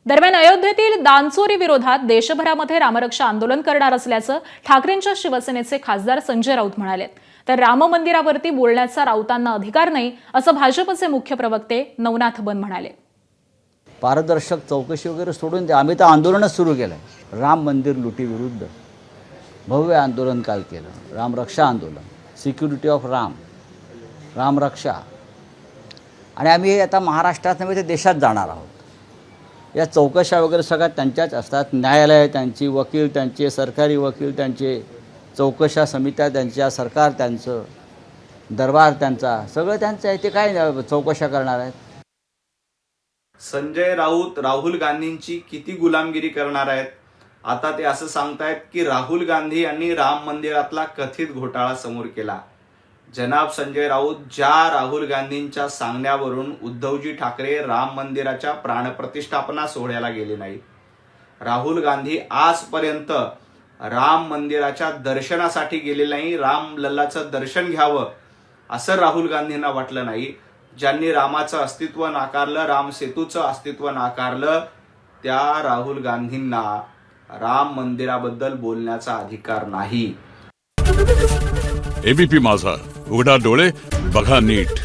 दरम्यान अयोध्येतील दानचोरी विरोधात देशभरामध्ये रामरक्षा आंदोलन करणार असल्याचं ठाकरेंच्या शिवसेनेचे खासदार संजय राऊत म्हणाले। तर राम मंदिरावरती बोलण्याचा राऊतांना अधिकार नाही असं भाजपचे मुख्य प्रवक्ते नवनाथ बन म्हणाले। पारदर्शक चौकशी वगैरे सोडून द्या, आम्ही तर आंदोलनच सुरू केलं आहे। राम मंदिर लुटीविरुद्ध भव्य आंदोलन काल केलं, रामरक्षा आंदोलन, सिक्युरिटी ऑफ राम, रामरक्षा। आणि आम्ही आता महाराष्ट्रात नव्हे तर देशात जाणार आहोत। या चौकशा वगैरे सगळ्या त्यांच्याच असतात, न्यायालय त्यांची, वकील त्यांचे, सरकारी वकील त्यांचे, चौकशा समित्या त्यांच्या, सरकार त्यांचं, दरबार त्यांचा, सगळं त्यांचं आहे। ते काय चौकशा करणार आहेत? संजय राऊत राहुल गांधींची किती गुलामगिरी करणार आहेत? आता ते असं सांगतायत की राहुल गांधी यांनी राम मंदिरातला कथित घोटाळा समोर केला। जनाब संजय राऊत, ज्या राहुल गांधींच्या सांगण्यावरून उद्धवजी ठाकरे राम मंदिराच्या प्राणप्रतिष्ठापना सोहळ्याला गेले नाहीत, राहुल गांधी आजपर्यंत राम मंदिराच्या दर्शनासाठी गेले नाही, राम लल्लाचं दर्शन घ्यावं असं राहुल गांधींना वाटलं नाही। ज्यांनी रामाचं अस्तित्व नाकारलं, राम सेतूचं अस्तित्व नाकारलं, त्या राहुल गांधींना राम मंदिराबद्दल बोलण्याचा अधिकार नाही। एबीपी माझा, उघडा डोळे बघा नीट।